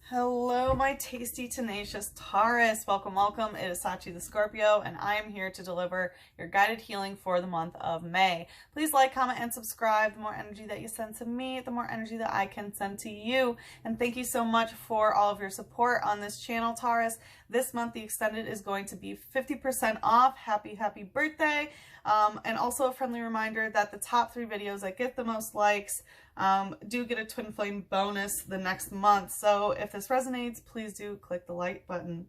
Hello, my tasty, tenacious Taurus. Welcome, welcome. It is Sachi the Scorpio, and I am here to deliver your guided healing for the month of May. Please like, comment, and subscribe. The more energy that you send to me, the more energy that I can send to you. And thank you so much for all of your support on this channel, Taurus. This month, the extended is going to be 50% off. Happy birthday. And also a friendly reminder that the top 3 videos that get the most likes do get a twin flame bonus the next month. So if this resonates, please do click the like button.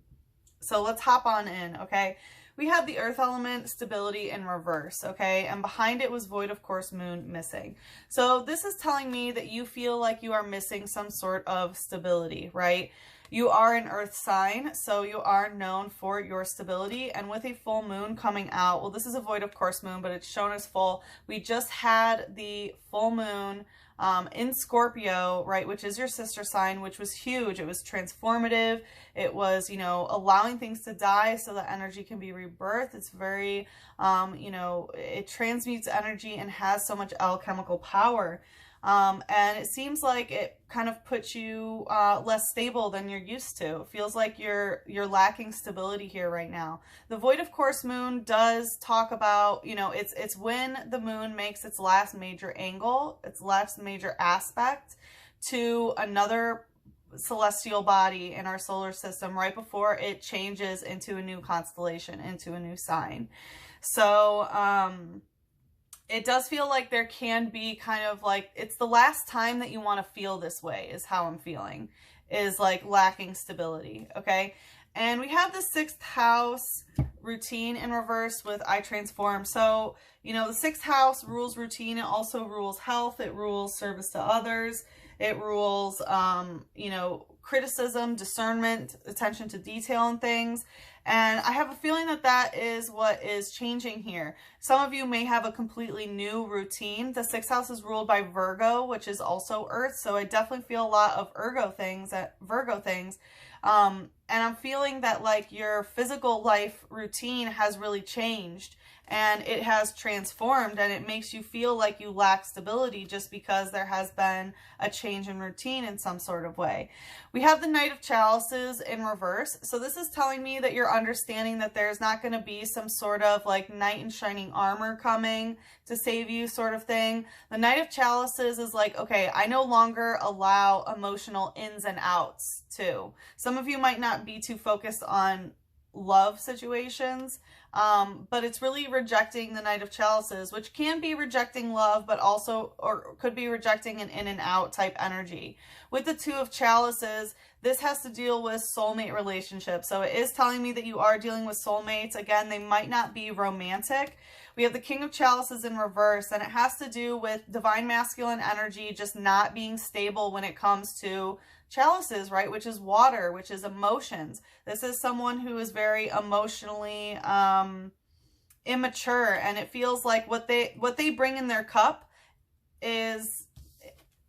So let's hop on in, okay? We have the earth element, stability in reverse, okay? And behind it was void of course moon missing. So this is telling me that you feel like you are missing some sort of stability, right? You are an earth sign, so you are known for your stability. And with a full moon coming out, well, this is a void of course moon, but it's shown as full. We just had the full moon in Scorpio, right, which is your sister sign, which was huge. It was transformative. It was, allowing things to die so that energy can be rebirthed. It's very, it transmutes energy and has so much alchemical power. And it seems like it kind of puts you less stable than you're used to. It feels like you're lacking stability here right now. The void of course moon does talk about, it's when the moon makes its last major angle, its last major aspect to another celestial body in our solar system right before it changes into a new constellation, into a new sign. So, it does feel like there can be kind of like, it's the last time that you want to feel this way is how I'm feeling, is like lacking stability, okay? And we have the 6th house routine in reverse with I transform. So, the 6th house rules routine. It also rules health. It rules service to others. It rules, criticism, discernment, attention to detail and things. And I have a feeling that that is what is changing here. Some of you may have a completely new routine. The 6th house is ruled by Virgo, which is also Earth. So I definitely feel a lot of Virgo things. And I'm feeling that like your physical life routine has really changed and it has transformed, and it makes you feel like you lack stability just because there has been a change in routine in some sort of way. We have the Knight of Chalices in reverse. So this is telling me that you're understanding that there's not going to be some sort of like knight in shining armor coming to save you sort of thing. The Knight of Chalices is like, okay, I no longer allow emotional ins and outs too. Some of you might not be too focused on love situations, but it's really rejecting the Knight of Chalices, which can be rejecting love, but also, or could be rejecting an in and out type energy. With the 2 of Chalices, this has to deal with soulmate relationships. So it is telling me that you are dealing with soulmates. Again, they might not be romantic. We have the King of Chalices in reverse, and it has to do with divine masculine energy just not being stable when it comes to chalices, right? Which is water, which is emotions. This is someone who is very emotionally immature, and it feels like what they bring in their cup is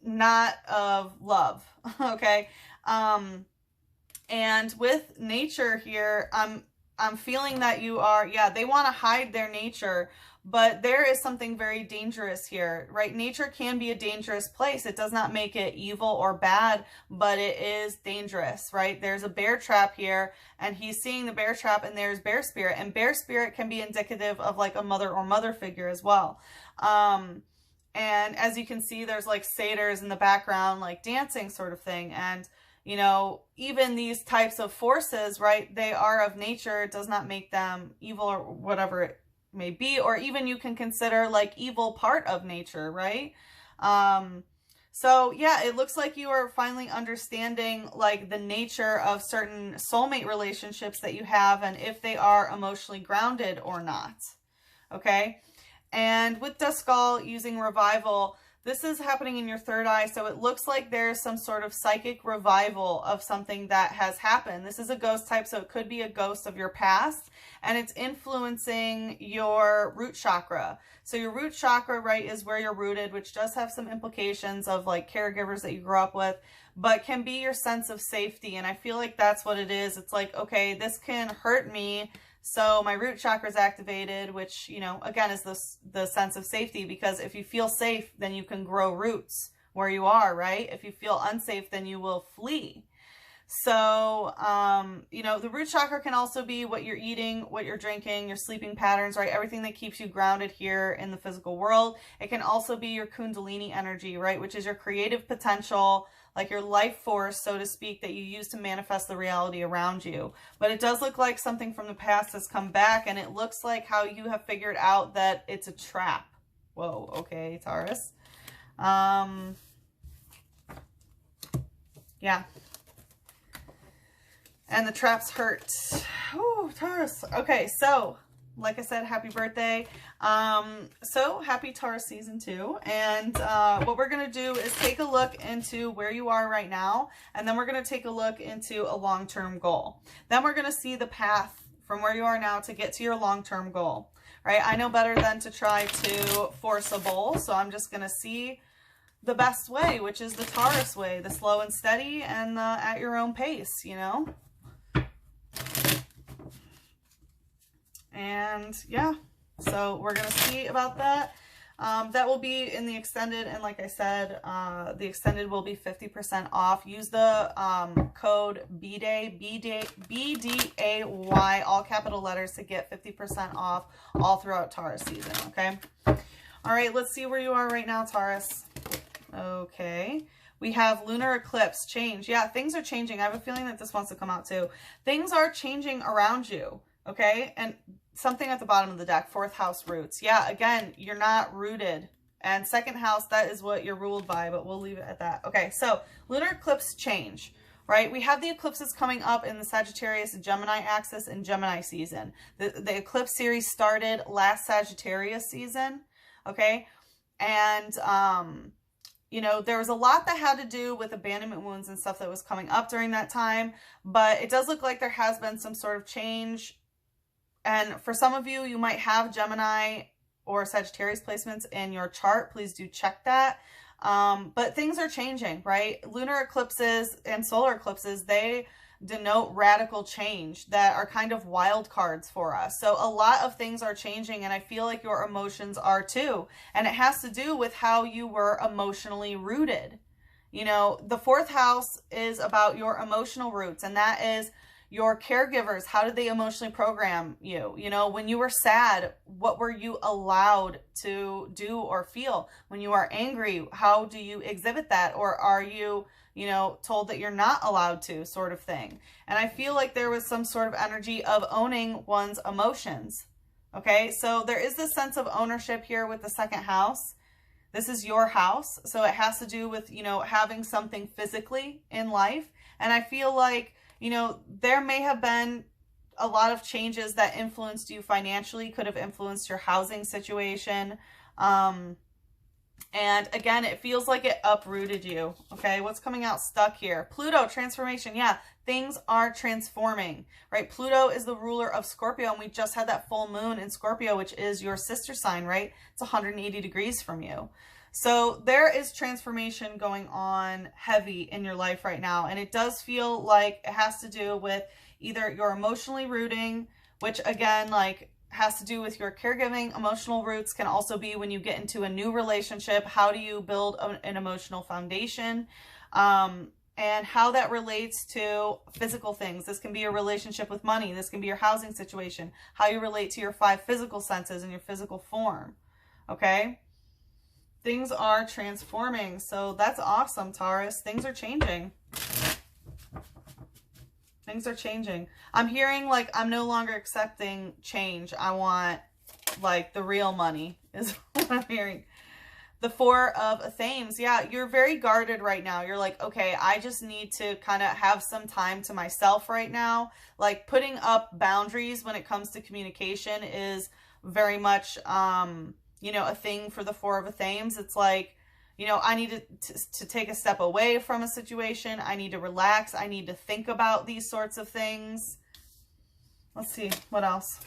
not of love, okay? And with nature here, I'm feeling that you are, they want to hide their nature, but there is something very dangerous here, right? Nature can be a dangerous place. It does not make it evil or bad, but it is dangerous, right? There's a bear trap here, and he's seeing the bear trap, and there's bear spirit, and bear spirit can be indicative of like a mother or mother figure as well. And as you can see, there's like satyrs in the background, like dancing sort of thing. And even these types of forces, right, they are of nature. It does not make them evil or whatever it may be, or even you can consider like evil part of nature, right? So yeah, it looks like you are finally understanding like the nature of certain soulmate relationships that you have and if they are emotionally grounded or not, okay? And with Duskull using revival, this is happening in your 3rd eye, so it looks like there's some sort of psychic revival of something that has happened. This is a ghost type, so it could be a ghost of your past, and it's influencing your root chakra. So your root chakra, right, is where you're rooted, which does have some implications of like caregivers that you grew up with, but can be your sense of safety. And I feel like that's what it is. It's like, okay, this can hurt me, so my root chakra is activated, which, again, is the sense of safety, because if you feel safe, then you can grow roots where you are, right? If you feel unsafe, then you will flee. So, you know, the root chakra can also be what you're eating, what you're drinking, your sleeping patterns, right? Everything that keeps you grounded here in the physical world. It can also be your kundalini energy, right? Which is your creative potential, like your life force, so to speak, that you use to manifest the reality around you. But it does look like something from the past has come back, and it looks like how you have figured out that it's a trap. Whoa, okay, Taurus. Yeah. And the traps hurt. Oh, Taurus. Okay, so like I said, happy birthday. So happy Taurus season 2. And what we're going to do is take a look into where you are right now. And then we're going to take a look into a long-term goal. Then we're going to see the path from where you are now to get to your long-term goal. Right? I know better than to try to force a bowl. So I'm just going to see the best way, which is the Taurus way, the slow and steady and at your own pace, you know? And yeah, so we're going to see about that. That will be in the extended. And like I said, the extended will be 50% off. Use the code BDAY, all capital letters, to get 50% off all throughout Taurus season. Okay. All right. Let's see where you are right now, Taurus. Okay. We have lunar eclipse change. Yeah, things are changing. I have a feeling that this wants to come out too. Things are changing around you. Okay. And something at the bottom of the deck, 4th house roots. Yeah, again, you're not rooted. And 2nd house, that is what you're ruled by, but we'll leave it at that. Okay, so lunar eclipse change, right? We have the eclipses coming up in the Sagittarius Gemini axis in Gemini season. The eclipse series started last Sagittarius season, okay? And, you know, there was a lot that had to do with abandonment wounds and stuff that was coming up during that time, but it does look like there has been some sort of change. And for some of you, you might have Gemini or Sagittarius placements in your chart. Please do check that. But things are changing, right? Lunar eclipses and solar eclipses, they denote radical change that are kind of wild cards for us. So a lot of things are changing, and I feel like your emotions are too. And it has to do with how you were emotionally rooted. You know, the 4th house is about your emotional roots, and that is your caregivers. How did they emotionally program you? You know, when you were sad, what were you allowed to do or feel? When you are angry, how do you exhibit that? Or are you, you know, told that you're not allowed to, sort of thing? And I feel like there was some sort of energy of owning one's emotions. Okay, so there is this sense of ownership here with the 2nd house. This is your house. So it has to do with, you know, having something physically in life. And I feel like, you know, there may have been a lot of changes that influenced you financially, could have influenced your housing situation. And again, it feels like it uprooted you. Okay, what's coming out stuck here? Pluto, transformation. Yeah, things are transforming, right? Pluto is the ruler of Scorpio, and we just had that full moon in Scorpio, which is your sister sign, right? It's 180 degrees from you. So there is transformation going on heavy in your life right now. And it does feel like it has to do with either your emotionally rooting, which again, like has to do with your caregiving. Emotional roots can also be when you get into a new relationship. How do you build an emotional foundation? And how that relates to physical things. This can be your relationship with money. This can be your housing situation. How you relate to your 5 physical senses and your physical form. Okay? Things are transforming. So that's awesome, Taurus. Things are changing. Things are changing. I'm hearing like I'm no longer accepting change. I want like the real money is what I'm hearing. The 4 of Thames. Yeah, you're very guarded right now. You're like, okay, I just need to kind of have some time to myself right now. Like putting up boundaries when it comes to communication is very much, you know, a thing for the 4 of Thames. It's like, you know, I need to take a step away from a situation. I need to relax. I need to think about these sorts of things. Let's see, what else?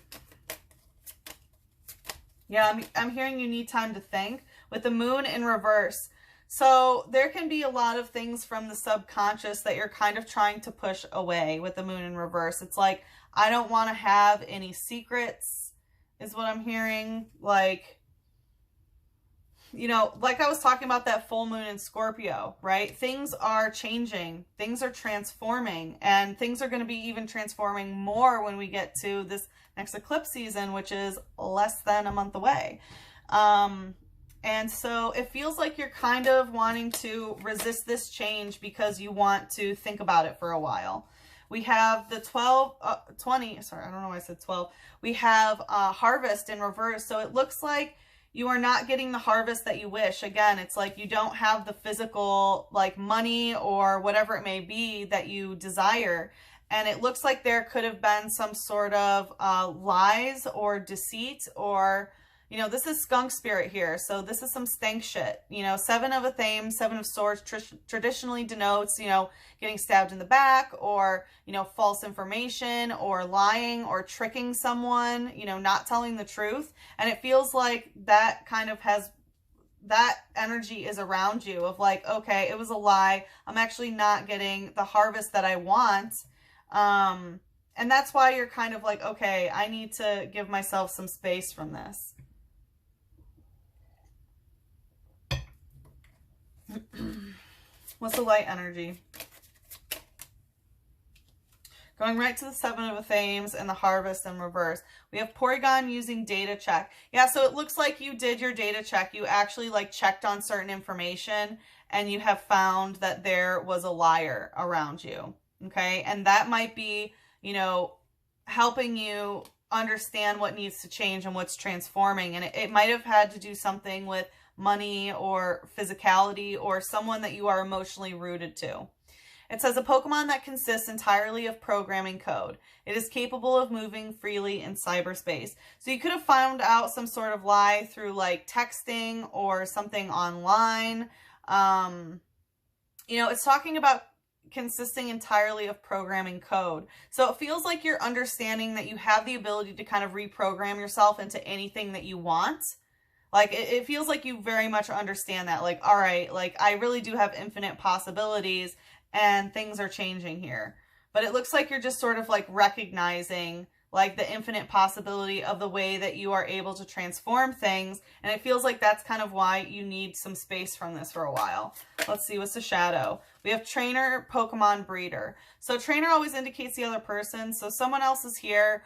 Yeah, I'm hearing you need time to think with the moon in reverse. So there can be a lot of things from the subconscious that you're kind of trying to push away with the moon in reverse. It's like, I don't want to have any secrets is what I'm hearing. Like, you know, like I was talking about that full moon in Scorpio, right? Things are changing, things are transforming, and things are going to be even transforming more when we get to this next eclipse season, which is less than a month away. And so it feels like you're kind of wanting to resist this change because you want to think about it for a while. We have the 20, sorry, I don't know why I said 12. We have harvest in reverse. So it looks like you are not getting the harvest that you wish. Again, it's like you don't have the physical, like money or whatever it may be that you desire. And it looks like there could have been some sort of lies or deceit, or, you know, this is skunk spirit here. So this is some stank shit. You know, 7 of a thame, 7 of swords traditionally denotes, you know, getting stabbed in the back, or, you know, false information, or lying, or tricking someone, you know, not telling the truth. And it feels like that kind of has, that energy is around you of like, okay, it was a lie. I'm actually not getting the harvest that I want. And that's why you're kind of like, okay, I need to give myself some space from this. What's the light energy? Going right to the 7 of Thames and the harvest in reverse. We have Porygon using data check. Yeah, so it looks like you did your data check. You actually like checked on certain information and you have found that there was a liar around you. Okay, and that might be, you know, helping you understand what needs to change and what's transforming. And it might have had to do something with money or physicality or someone that you are emotionally rooted to. It says a Pokemon that consists entirely of programming code. It is capable of moving freely in cyberspace. So you could have found out some sort of lie through like texting or something online. You know, it's talking about consisting entirely of programming code. So it feels like you're understanding that you have the ability to kind of reprogram yourself into anything that you want. Like, it feels like you very much understand that. Like, all right, like, I really do have infinite possibilities and things are changing here. But it looks like you're just sort of like recognizing like the infinite possibility of the way that you are able to transform things. And it feels like that's kind of why you need some space from this for a while. Let's see, what's the shadow? We have trainer, Pokemon, breeder. So trainer always indicates the other person. So someone else is here.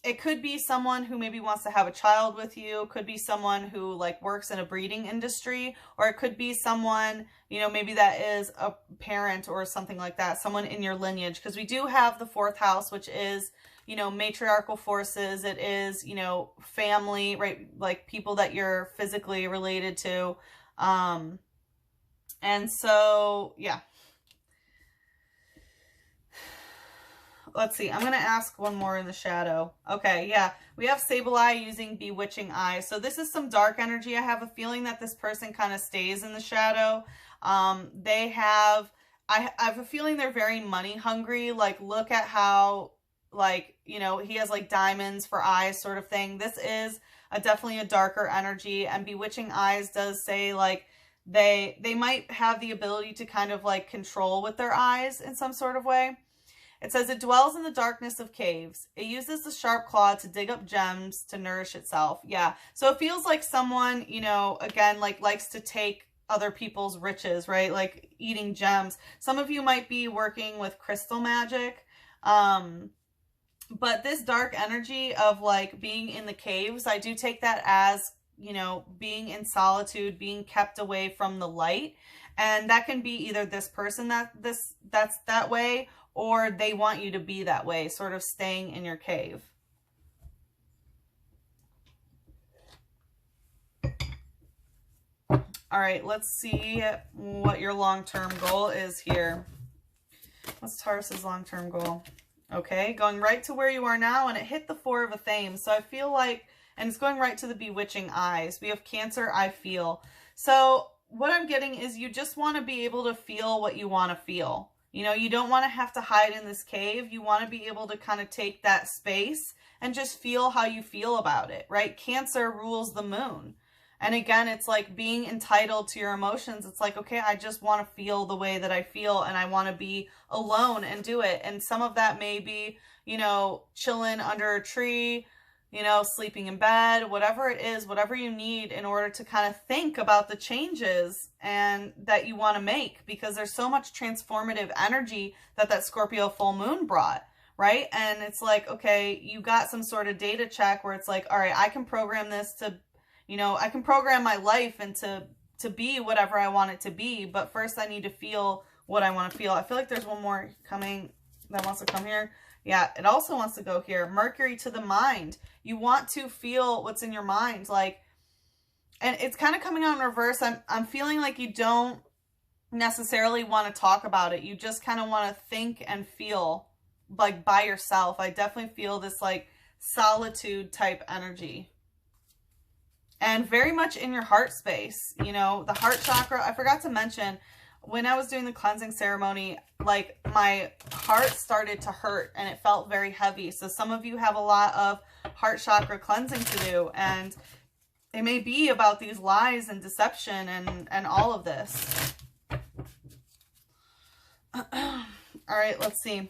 It could be someone who maybe wants to have a child with you. It could be someone who like works in a breeding industry, or it could be someone, you know, maybe that is a parent or something like that, someone in your lineage. Because we do have the 4th house, which is, you know, matriarchal forces. It is, you know, family, right? Like people that you're physically related to. And so, yeah. Let's see. I'm going to ask one more in the shadow. Okay, yeah. We have Sableye using Bewitching Eyes. So this is some dark energy. I have a feeling that this person kind of stays in the shadow. They have, I have a feeling they're very money hungry. Like, look at how, like, you know, he has like diamonds for eyes sort of thing. This is definitely a darker energy. And Bewitching Eyes does say like, they might have the ability to kind of like control with their eyes in some sort of way. It says it dwells in the darkness of caves. It uses the sharp claw to dig up gems to nourish itself. Yeah. So it feels like someone, you know, again, like likes to take other people's riches, right? Like eating gems. Some of you might be working with crystal magic. But this dark energy of like being in the caves, I do take that as, you know, being in solitude, being kept away from the light. And that can be either this person that's that way, or they want you to be that way, sort of staying in your cave. All right, let's see what your long-term goal is here. What's Taurus's long-term goal? Okay, going right to where you are now, and it hit the 4 of a thame. So I feel like, and it's going right to the Bewitching Eyes. We have Cancer, I feel. So what I'm getting is you just want to be able to feel what you want to feel. You know, you don't want to have to hide in this cave. You want to be able to kind of take that space and just feel how you feel about it, right? Cancer rules the moon. And again, it's like being entitled to your emotions. It's like, okay, I just want to feel the way that I feel, and I want to be alone and do it. And some of that may be, you know, chilling under a tree, you know, sleeping in bed, whatever it is, whatever you need in order to kind of think about the changes and that you want to make, because there's so much transformative energy that that Scorpio full moon brought, right? And it's like, okay, you got some sort of data check where it's like, all right, I can program this to, you know, I can program my life into to be whatever I want it to be, but first I need to feel what I want to feel. I feel like there's one more coming that wants to come here. Yeah, it also wants to go here. Mercury to the mind. You want to feel what's in your mind. Like, and it's kind of coming out in reverse. I'm feeling like you don't necessarily want to talk about it. You just kind of want to think and feel like by yourself. I definitely feel this like solitude type energy. And very much in your heart space, you know, the heart chakra. I forgot to mention, when I was doing the cleansing ceremony, like my heart started to hurt and it felt very heavy. So some of you have a lot of heart chakra cleansing to do, and it may be about these lies and deception and all of this. All right, let's see.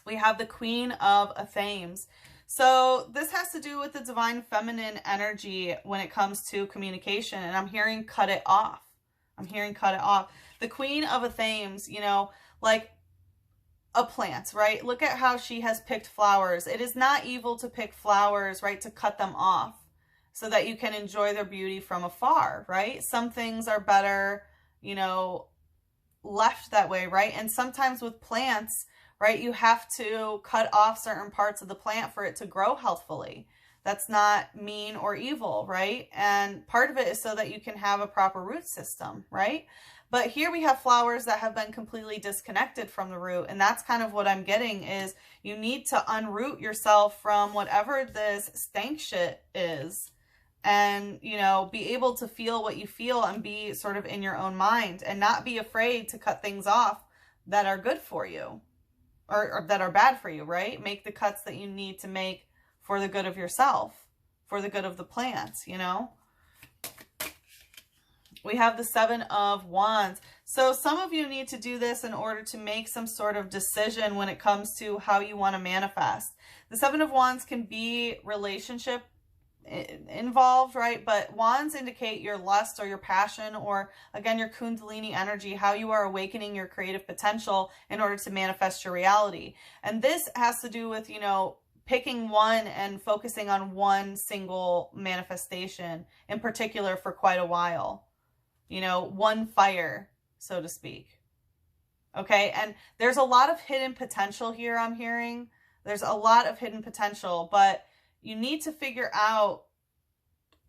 We have the Queen of Athames. So this has to do with the divine feminine energy when it comes to communication. And I'm hearing cut it off. I'm hearing cut it off. The Queen of Athames, you know, like a plant, right? Look at how she has picked flowers. It is not evil to pick flowers, right? To cut them off so that you can enjoy their beauty from afar, right? Some things are better, you know, left that way, right? And sometimes with plants, right, you have to cut off certain parts of the plant for it to grow healthfully. That's not mean or evil, right? And part of it is so that you can have a proper root system, right? But here we have flowers that have been completely disconnected from the root. And that's kind of what I'm getting is you need to unroot yourself from whatever this stank shit is. And, you know, be able to feel what you feel and be sort of in your own mind and not be afraid to cut things off that are good for you. Or that are bad for you, right? Make the cuts that you need to make for the good of yourself, for the good of the plants, you know? We have the Seven of Wands. So some of you need to do this in order to make some sort of decision when it comes to how you want to manifest. The Seven of Wands can be relationship involved, right? But wands indicate your lust or your passion, or again, your Kundalini energy, how you are awakening your creative potential in order to manifest your reality. And this has to do with, you know, picking one and focusing on one single manifestation in particular for quite a while, you know, one fire, so to speak. Okay. And there's a lot of hidden potential here. I'm hearing there's a lot of hidden potential, but you need to figure out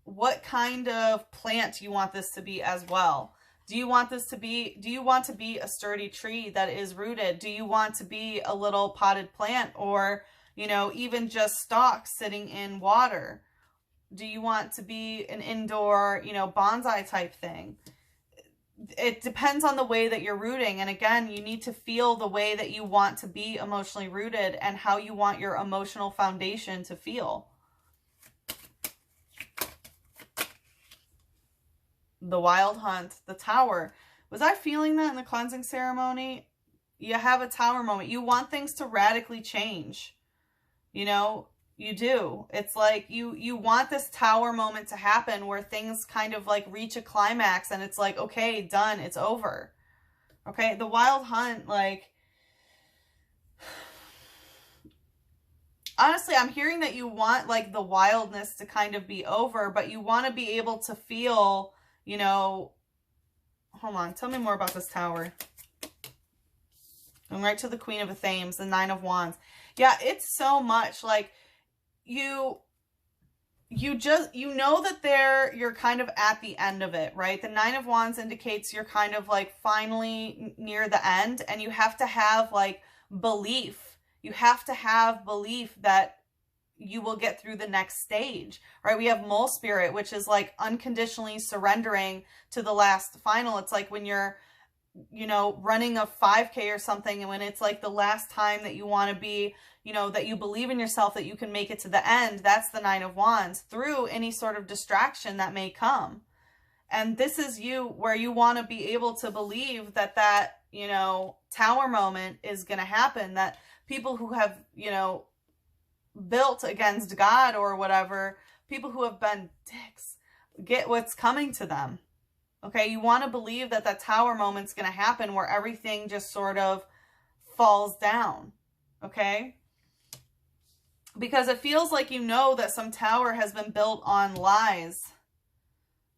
what kind of plant you want this to be as well. Do you want to be a sturdy tree that is rooted? Do you want to be a little potted plant, or, you know, even just stalks sitting in water? Do you want to be an indoor, you know, bonsai type thing? It depends on the way that you're rooting. And again, you need to feel the way that you want to be emotionally rooted and how you want your emotional foundation to feel. The Wild Hunt, the Tower. Was I feeling that in the cleansing ceremony? You have a Tower moment. You want things to radically change. You know, you do. It's like you want this Tower moment to happen where things kind of like reach a climax and it's like, okay, done, it's over. Okay, the Wild Hunt, like, honestly, I'm hearing that you want like the wildness to kind of be over, but you want to be able to feel, you know, hold on, tell me more about this Tower. I'm right to the Queen of Athames, the Nine of Wands. Yeah, it's so much like you know that you're kind of at the end of it, right? The Nine of Wands indicates you're kind of like finally near the end, and you have to have like belief. You have to have belief that you will get through the next stage, right? We have Mole Spirit, which is like unconditionally surrendering to the last final. It's like when you're, you know, running a 5K or something, and when it's like the last time that you want to be, you know, that you believe in yourself, that you can make it to the end. That's the Nine of Wands, through any sort of distraction that may come. And this is you, where you want to be able to believe that, you know, Tower moment is going to happen, that people who have, you know, built against God or whatever, people who have been dicks, get what's coming to them. Okay, you want to believe that that tower moment's going to happen where everything just sort of falls down. Okay? Because it feels like you know that some tower has been built on lies.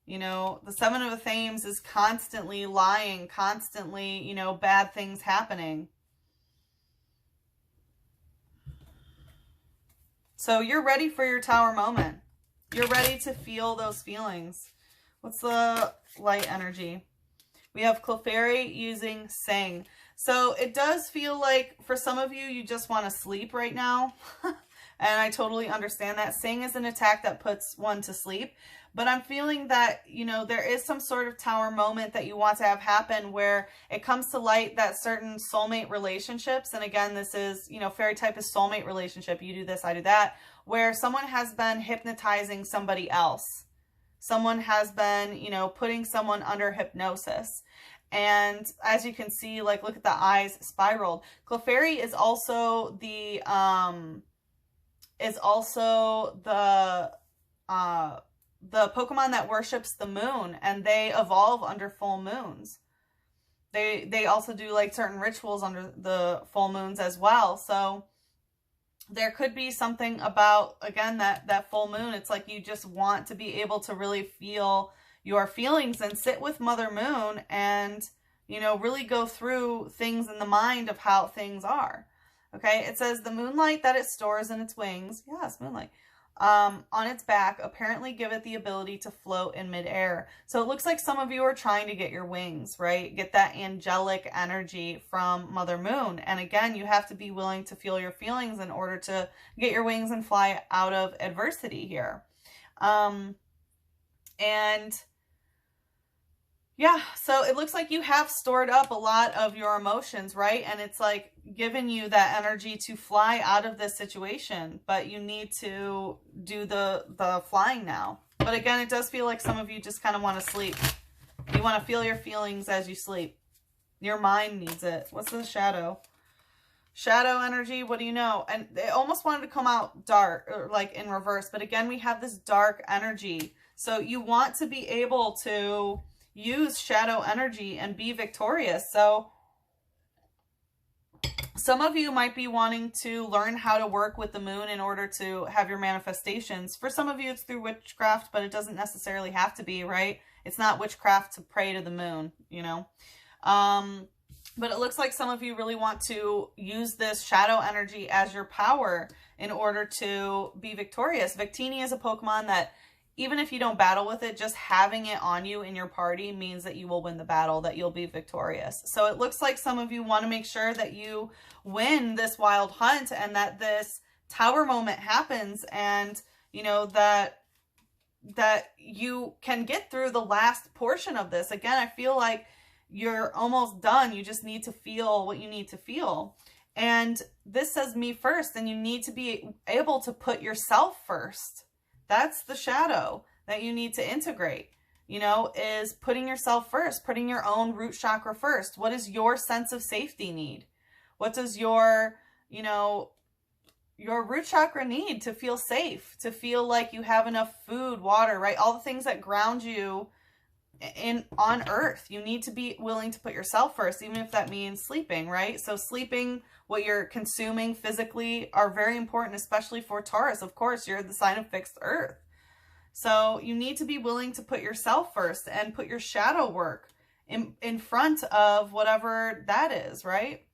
You know, the Seven of Thames is constantly lying, constantly, you know, bad things happening. So you're ready for your tower moment. You're ready to feel those feelings. What's the light energy? We have Clefairy using Sing. So it does feel like for some of you, you just want to sleep right now. And I totally understand that. Sing is an attack that puts one to sleep. But I'm feeling that, you know, there is some sort of tower moment that you want to have happen where it comes to light that certain soulmate relationships, and again, this is, you know, fairy type is soulmate relationship. You do this, I do that, where someone has been hypnotizing somebody else. Someone has been, you know, putting someone under hypnosis. And as you can see, like, look at the eyes spiraled. Clefairy is also the Pokemon that worships the moon, and they evolve under full moons. They also do like certain rituals under the full moons as well. So there could be something about, again, that full moon. It's like you just want to be able to really feel your feelings and sit with Mother Moon and, you know, really go through things in the mind of how things are. Okay, it says the moonlight that it stores in its wings, yes, moonlight, on its back apparently give it the ability to float in midair. So it looks like some of you are trying to get your wings, right? Get that angelic energy from Mother Moon. And again, you have to be willing to feel your feelings in order to get your wings and fly out of adversity here. And yeah, so it looks like you have stored up a lot of your emotions, right? And it's like giving you that energy to fly out of this situation, but you need to do the flying now. But again, it does feel like some of you just kind of want to sleep. You want to feel your feelings as you sleep. Your mind needs it. What's the shadow? Shadow energy, what do you know? And it almost wanted to come out dark, or like in reverse, but again, we have this dark energy. So you want to be able to use shadow energy and be victorious. So some of you might be wanting to learn how to work with the moon in order to have your manifestations. For some of you, it's through witchcraft, but it doesn't necessarily have to be, right? It's not witchcraft to pray to the moon, you know? But it looks like some of you really want to use this shadow energy as your power in order to be victorious. Victini is a Pokemon that even if you don't battle with it, just having it on you in your party means that you will win the battle, that you'll be victorious. So it looks like some of you want to make sure that you win this wild hunt and that this tower moment happens, and, you know, that you can get through the last portion of this. Again, I feel like you're almost done. You just need to feel what you need to feel. And this says me first, and you need to be able to put yourself first. That's the shadow that you need to integrate, you know, is putting yourself first, putting your own root chakra first. What is your sense of safety need? What does your, you know, your root chakra need to feel safe, to feel like you have enough food, water, right? All the things that ground you on earth. You need to be willing to put yourself first, even if that means sleeping, right? So sleeping, what you're consuming physically are very important, especially for Taurus. Of course, you're the sign of fixed earth. So you need to be willing to put yourself first and put your shadow work in front of whatever that is, right?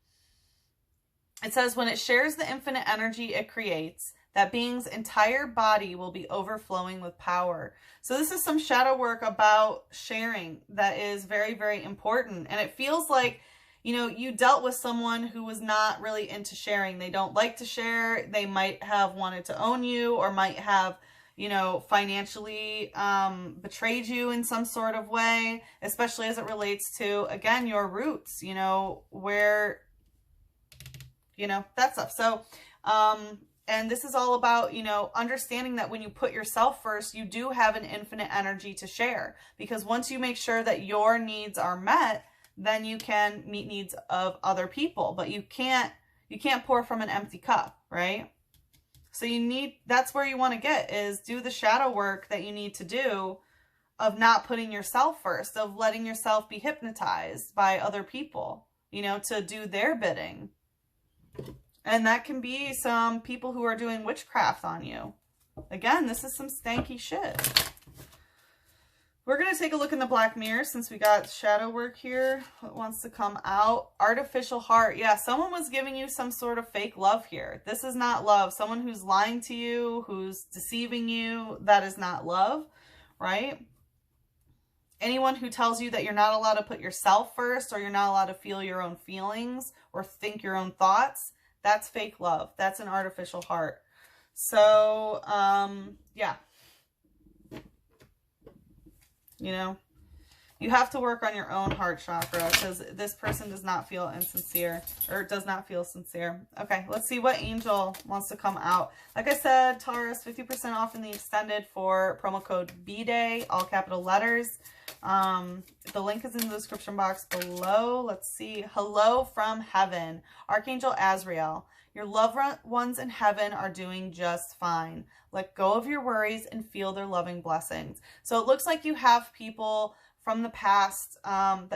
It says, when it shares the infinite energy it creates, that being's entire body will be overflowing with power. So this is some shadow work about sharing that is very, very important. And it feels like, you know, you dealt with someone who was not really into sharing. They don't like to share. They might have wanted to own you, or might have, you know, financially betrayed you in some sort of way, especially as it relates to, again, your roots, you know, where, you know, that stuff. So, and this is all about, you know, understanding that when you put yourself first, you do have an infinite energy to share. Because once you make sure that your needs are met, then you can meet needs of other people. But you can't pour from an empty cup, right? So that's where you want to get, is do the shadow work that you need to do of not putting yourself first, of letting yourself be hypnotized by other people, you know, to do their bidding. And that can be some people who are doing witchcraft on you. Again, this is some stanky shit. We're going to take a look in the black mirror since we got shadow work here. What wants to come out? Artificial heart. Yeah, someone was giving you some sort of fake love here. This is not love. Someone who's lying to you, who's deceiving you, that is not love, right? Anyone who tells you that you're not allowed to put yourself first, or you're not allowed to feel your own feelings or think your own thoughts, that's fake love. That's an artificial heart. So, yeah. You know, you have to work on your own heart chakra, because this person does not feel insincere, or does not feel sincere. Okay, let's see what angel wants to come out. Like I said, Taurus, 50% off in the extended for promo code BDAY, all capital letters. The link is in the description box below. Let's see. Hello from heaven. Archangel Azrael. Your loved ones in heaven are doing just fine. Let go of your worries and feel their loving blessings. So it looks like you have people from the past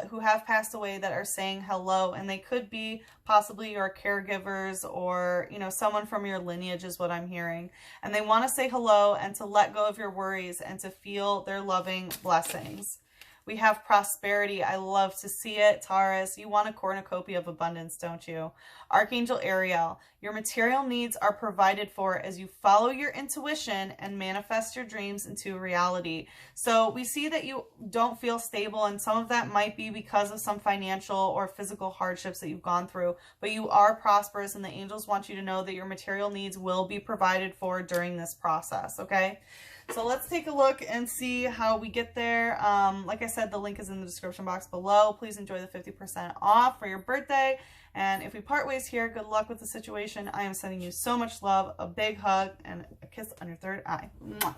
who have passed away that are saying hello, and they could be possibly your caregivers, or, you know, someone from your lineage is what I'm hearing. And they want to say hello and to let go of your worries and to feel their loving blessings. We have prosperity. I love to see it, Taurus. You want a cornucopia of abundance, don't you? Archangel Ariel, your material needs are provided for as you follow your intuition and manifest your dreams into reality. So we see that you don't feel stable, and some of that might be because of some financial or physical hardships that you've gone through, but you are prosperous, and the angels want you to know that your material needs will be provided for during this process, okay? So let's take a look and see how we get there. Like I said, the link is in the description box below. Please enjoy the 50% off for your birthday. And if we part ways here, good luck with the situation. I am sending you so much love, a big hug, and a kiss on your third eye. Mwah.